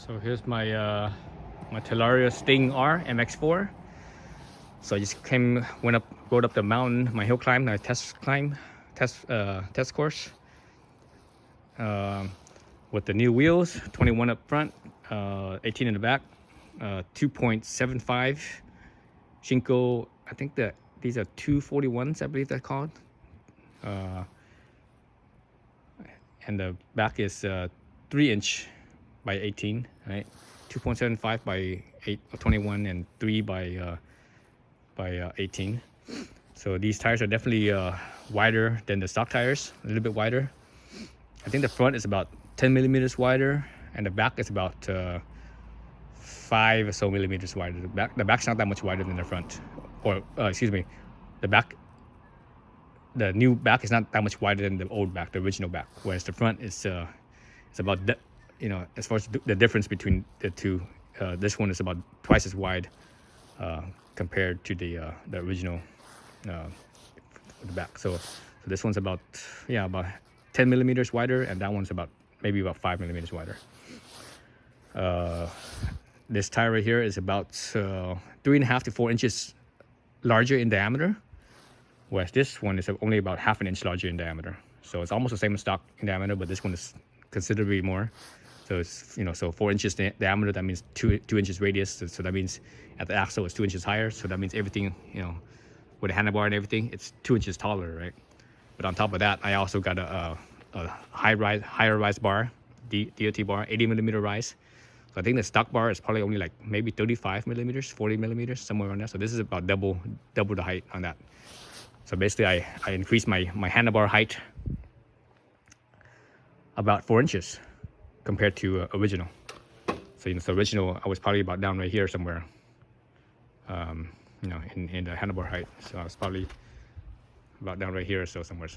So here's my my Talaria StingR MX4. So I just rode up the mountain, my hill climb, my test course, with the new wheels, 21 up front, 18 in the back, 2.75 Shinko. I think that these are 241s, I believe they're called. And the back is 3" by 18, right? 2.75 by 21 and 3 by 18. So these tires are definitely wider than the stock tires, a little bit wider. I think the front is about 10 millimeters wider, and the back is about 5 or so millimeters wider. The back's not that much wider than the front, or excuse me, the new back is not that much wider than the old back, the original back. Whereas the front is it's about as far as the difference between the two. This one is about twice as wide compared to the original the back. So this one's about 10 millimeters wider, and that one's maybe about 5 millimeters wider. This tire right here is about 3.5 to 4 inches larger in diameter, whereas this one is only about ½ an inch larger in diameter. So it's almost the same as stock in diameter, but this one is considerably more. So it's so 4 inches diameter, that means 2 inches radius. So that means at the axle it's 2 inches higher. So that means everything, with a handlebar and everything, it's 2 inches taller, right? But on top of that, I also got a higher rise bar, DOT bar, 80 millimeter rise. So I think the stock bar is probably only like maybe 35 millimeters, 40 millimeters, somewhere around there. So this is about double the height on that. So basically, I increased my handlebar height about 4 inches compared to original. So so original, I was probably about down right here somewhere, in the handlebar height. So I was probably about down right here or so somewhere.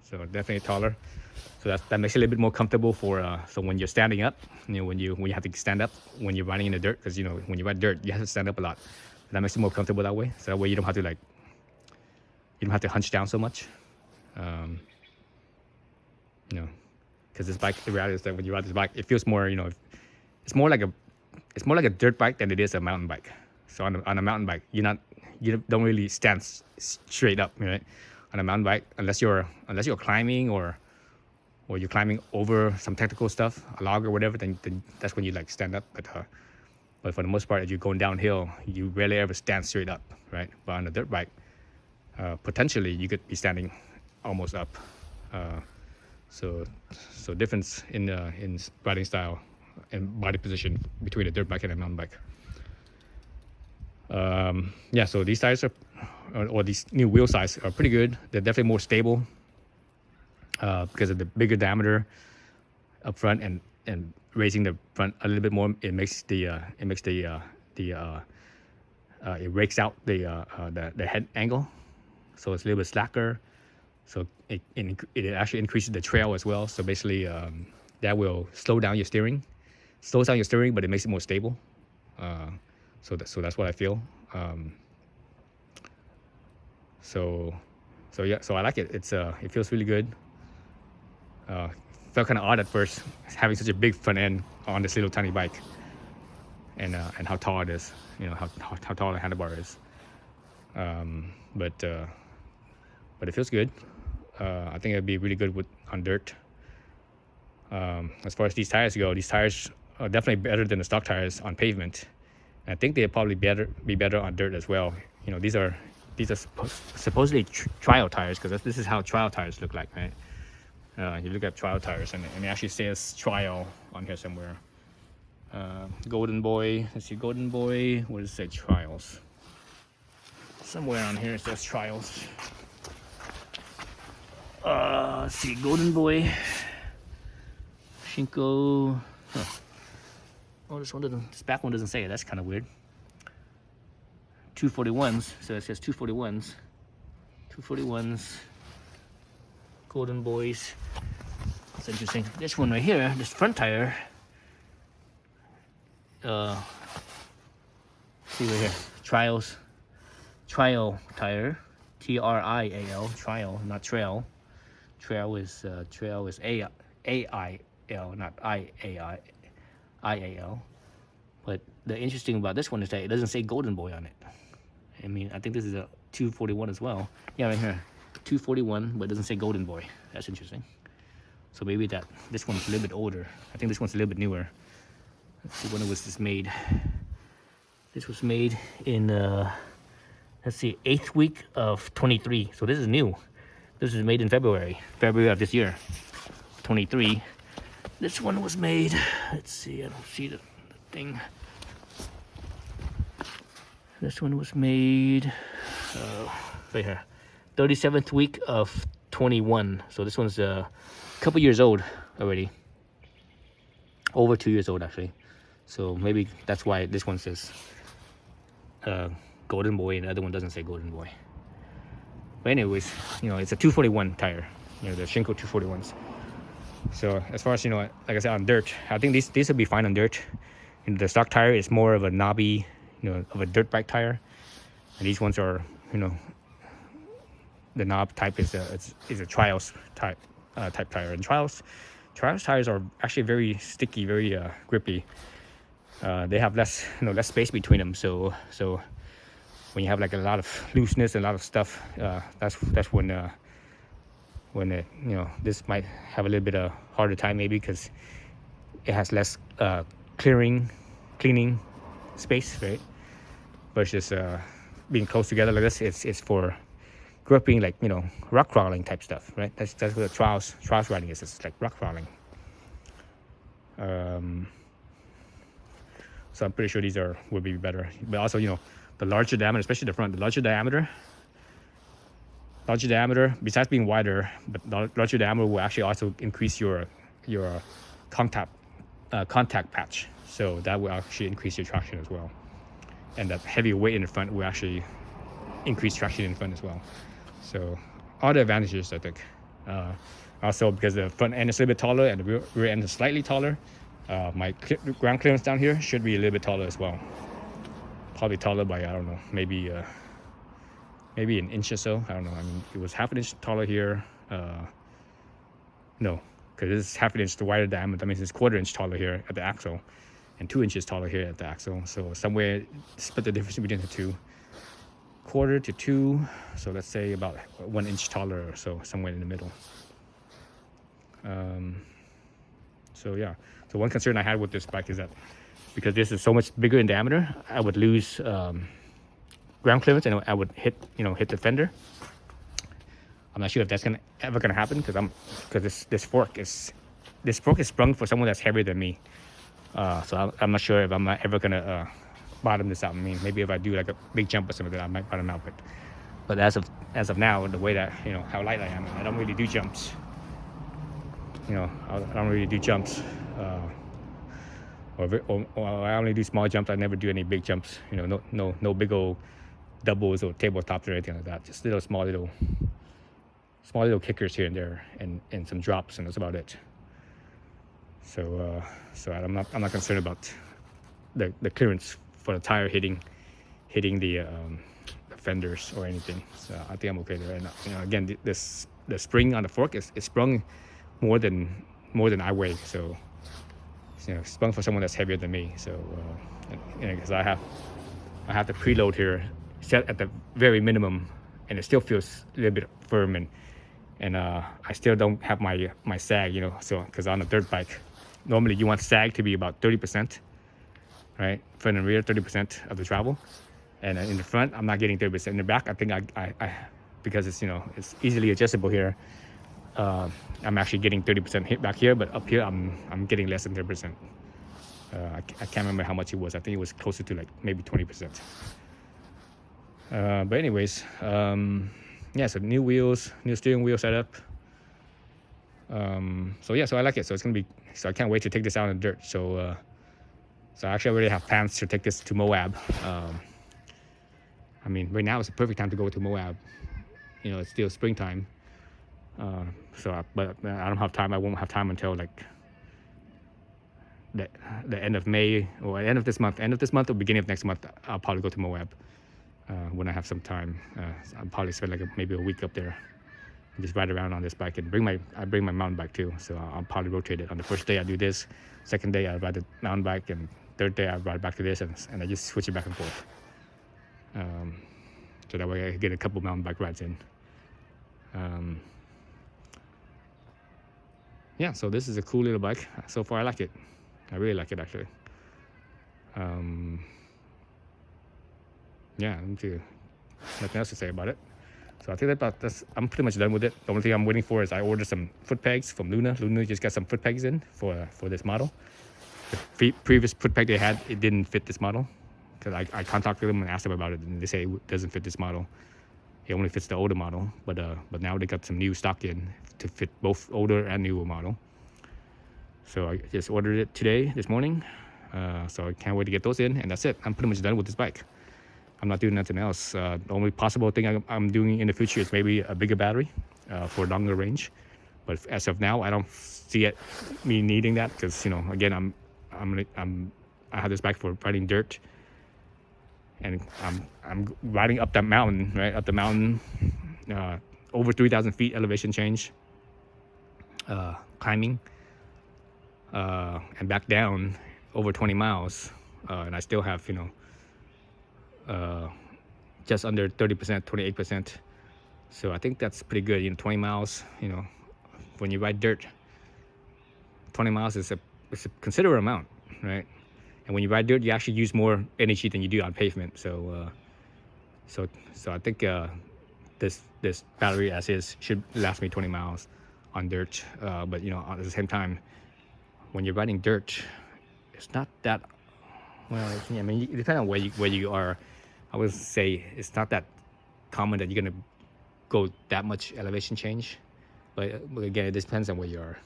So definitely taller. So that makes it a little bit more comfortable for so when you're standing up, when you have to stand up when you're riding in the dirt, because when you ride dirt you have to stand up a lot. That makes it more comfortable that way. So that way you don't have to hunch down so much. Because this bike, the reality is that when you ride this bike, it feels more, it's more like a dirt bike than it is a mountain bike. So on a mountain bike, you don't really stand straight up, right? On a mountain bike, unless you're climbing or you're climbing over some technical stuff, a log or whatever, then that's when you stand up. But for the most part, as you're going downhill, you rarely ever stand straight up, right? But on a dirt bike, potentially you could be standing almost up. So difference in riding style and body position between a dirt bike and a mountain bike. So these tires or these new wheel size are pretty good. They're definitely more stable because of the bigger diameter up front and raising the front a little bit more. It rakes out the head angle, so it's a little bit slacker. So it actually increases the trail as well. So basically, that will slow down your steering. Slows down your steering, but it makes it more stable. So that's what I feel. So I like it. It feels really good. Felt kind of odd at first having such a big front end on this little tiny bike, and how tall it is. How tall the handlebar is. But it feels good. I think it'd be really good on dirt. As far as these tires go, these tires are definitely better than the stock tires on pavement. And I think they'll probably be better on dirt as well. These are supposedly trial tires, because this is how trial tires look like, right? You look at trial tires, and it actually says trial on here somewhere. Golden Boy. Let's see, Golden Boy. Where does it say trials? Somewhere on here it says trials. Let's see, Golden Boy, Shinko. Oh, this back one doesn't say it. That's kind of weird. 241s. So it says 241s. 241s. Golden Boys. That's interesting. This one right here, this front tire. See right here, trial tire. TRIAL. Trial, not trail. Trail is AIL, not IAL. But the interesting about this one is that it doesn't say Golden Boy on it. I mean, I think this is a 241 as well. Yeah, right here, 241, but it doesn't say Golden Boy. That's interesting. So maybe that this one's a little bit older. I think this one's a little bit newer. Let's see when it was this made. This was made in let's see, 8th week of 23. So this is new. This was made in February of this year, 23. This one was made. Let's see, I don't see the thing. This one was made right here, 37th week of 21. So this one's a couple years old already, over 2 years old actually. So maybe that's why this one says Golden Boy and the other one doesn't say Golden Boy. But anyways, you know, it's a 241 tire, you know, the Shinko 241s. So as far as, you know, like I said, on dirt, I think these would be fine on dirt. You know, the stock tire is more of a knobby, you know, of a dirt bike tire, and these ones are, you know, the knob type is a trials type tire, and trials tires are actually very sticky, very grippy. They have less space between them, so when you have like a lot of looseness and a lot of stuff, that's when it, you know, this might have a little bit of harder time maybe because it has less cleaning space, right? Versus being close together like this, it's for gripping, like, you know, rock crawling type stuff, right? That's what the trials riding is. It's like rock crawling. So I'm pretty sure these would be better. But also, you know, the larger diameter, especially the front, the larger diameter, besides being wider, but the larger diameter will actually also increase your contact patch. So that will actually increase your traction as well. And that heavier weight in the front will actually increase traction in the front as well. So all the advantages, I think. Also, because the front end is a little bit taller and the rear end is slightly taller, my ground clearance down here should be a little bit taller as well. Probably taller by, I don't know, maybe an inch or so. I don't know. I mean, it was half an inch taller here. No, because this is half an inch the wider diameter. That means it's 1/4 inch taller here at the axle, and 2 inches taller here at the axle. So somewhere split the difference between the two, 1/4 to 2. So let's say about 1 inch taller or so, somewhere in the middle. So yeah. So one concern I had with this bike is that because this is so much bigger in diameter, I would lose ground clearance and I would hit the fender. I'm not sure if that's ever gonna happen because this fork is sprung for someone that's heavier than me. So I'm not sure if I'm ever gonna bottom this out. I mean, maybe if I do like a big jump or something, I might bottom out. But as of now, the way that, you know, how light I am, I don't really do jumps. You know, I don't really do jumps. Or I only do small jumps. I never do any big jumps. You know, no big old doubles or tabletops or anything like that. Just small little kickers here and there, and some drops, and that's about it. So I'm not concerned about the clearance for the tire hitting the fenders or anything. So I think I'm okay there. And you know, again, the spring on the fork is sprung more than I weigh. So you know, sprung for someone that's heavier than me. So because I have the preload here set at the very minimum, and it still feels a little bit firm, and I still don't have my sag, you know. So because on a dirt bike, normally you want sag to be about 30%, right? Front and rear, 30% of the travel, and in the front I'm not getting 30%. In the back, I think I because it's, you know, it's easily adjustable here. I'm actually getting 30% hit back here, but up here I'm getting less than 30%. I can't remember how much it was. I think it was closer to like maybe 20%. But anyways, yeah. So new wheels, new steering wheel setup. So yeah, so I like it. So it's gonna be. So I can't wait to take this out in the dirt. So I actually already have plans to take this to Moab. I mean, right now is the perfect time to go to Moab. You know, it's still springtime. But I don't have time. I won't have time until like the end of May or end of this month or beginning of next month. I'll probably go to Moab when I have some time. I'll probably spend like maybe a week up there. just ride around on this bike and I bring my mountain bike too. So I'll probably rotate it. On the first day I do this, second day I ride the mountain bike, and third day I ride back to this, and I just switch it back and forth. So that way I get a couple mountain bike rides in. Yeah, so this is a cool little bike. So far I like it. I really like it actually. Yeah, nothing else to say about it. So I think that's I'm pretty much done with it. The only thing I'm waiting for is I ordered some foot pegs from Luna. Luna just got some foot pegs in for this model. The previous foot peg they had, it didn't fit this model. Because I contacted them and asked them about it, and they say it doesn't fit this model. It only fits the older model. But now they got some new stock in to fit both older and newer model. So I just ordered it this morning. So I can't wait to get those in, and that's it. I'm pretty much done with this bike. I'm not doing nothing else. The only possible thing I'm doing in the future is maybe a bigger battery for longer range. But as of now, I don't see me needing that because, you know, again, I have this bike for riding dirt, and I'm riding up that mountain, right? Up the mountain, over 3,000 feet elevation change, climbing, and back down over 20 miles, and I still have, you know, just under 30%, 28%. So I think that's pretty good. You know, 20 miles, you know, when you ride dirt, 20 miles is a considerable amount, right? And when you ride dirt, you actually use more energy than you do on pavement. So I think this battery as is should last me 20 miles on dirt. But you know, at the same time, when you're riding dirt, it's not that well. I mean, it depends on where you are. I would say it's not that common that you're gonna go that much elevation change. But again, it depends on where you are.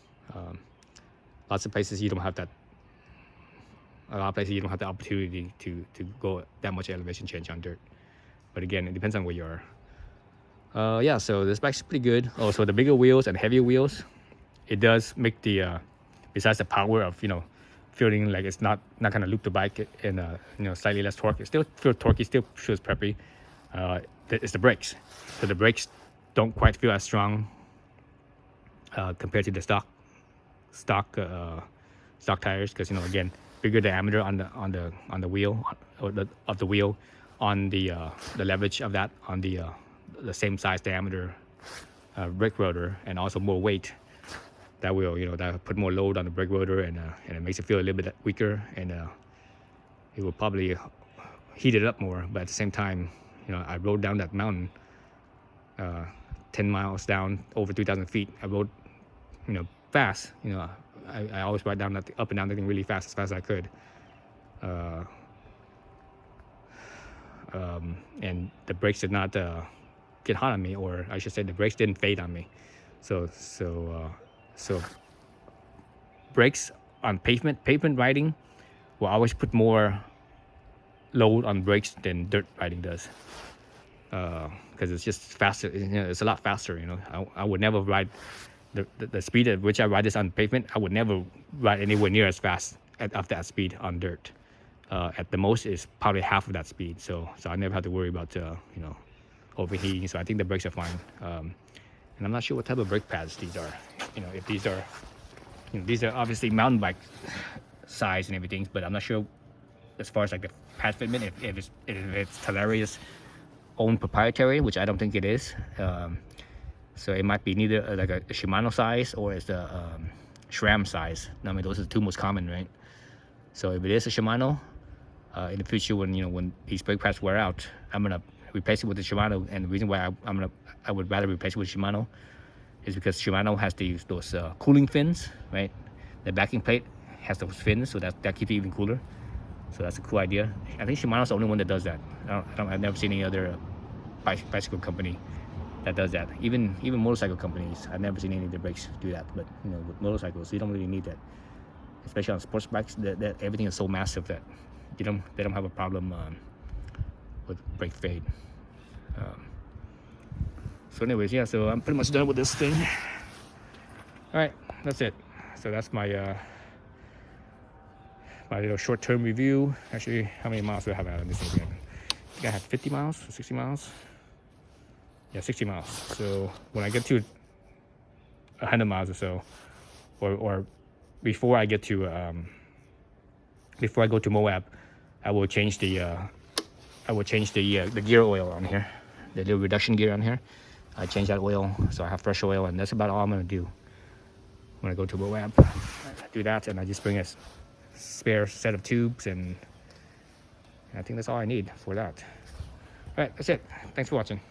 Lots of places you don't have that. A lot of places you don't have the opportunity to go that much elevation change on dirt. But again, it depends on where you are. Yeah, so this bike's pretty good. Also, the bigger wheels and heavier wheels, it does make the besides the power of, you know, feeling like it's not gonna loop the bike in you know, slightly less torque. It still feels torquey, still feels preppy. It's the brakes. So the brakes don't quite feel as strong compared to the stock tires, because, you know, again, bigger diameter on the wheel, or of the wheel, on the leverage of that on the same size diameter brake rotor, and also more weight. That will, you know, that put more load on the brake rotor, and it makes it feel a little bit weaker, and it will probably heat it up more. But at the same time, you know, I rode down that mountain, 10 miles down, over 3,000 feet. I rode, you know, fast. You know, I always ride down up and down that thing really fast, as fast as I could. And the brakes did not get hot on me, or I should say the brakes didn't fade on me. So brakes on pavement riding will always put more load on brakes than dirt riding does, because it's just faster. You know, it's a lot faster. You know, I would never ride the speed at which I ride this on pavement. I would never ride anywhere near as fast of that speed on dirt. At the most is probably half of that speed. So I never have to worry about you know, overheating. So I think the brakes are fine. And I'm not sure what type of brake pads these are. You know, if these are, you know, these are obviously mountain bike size and everything, but I'm not sure as far as like the pad fitment, if it's Talaria's own proprietary, which I don't think it is. So it might be neither like a Shimano size, or it's the SRAM size. I mean, those are the two most common, right? So if it is a Shimano, in the future, when these brake pads wear out, I'm gonna replace it with the Shimano. And the reason why I would rather replace it with Shimano is because Shimano has those cooling fins, right? The backing plate has those fins, so that keeps it even cooler. So that's a cool idea. I think Shimano's the only one that does that. I've never seen any other bicycle company that does that. Even motorcycle companies, I've never seen any of their brakes do that. But you know, with motorcycles, you don't really need that, especially on sports bikes. That everything is so massive that they don't have a problem with brake fade. So anyways, yeah, so I'm pretty much done with this thing. All right, that's it. So that's my my little short-term review. Actually, how many miles do I have out on this thing again? I think I have 50 miles, 60 miles. Yeah, 60 miles. So when I get to 100 miles or so, or before I get to before I go to Moab, I will change the gear oil on here, the little reduction gear on here. I change that oil so I have fresh oil, and that's about all I'm gonna do when I go to Moab. I do that, and I just bring a spare set of tubes, and I think that's all I need for that. All right, that's it. Thanks for watching.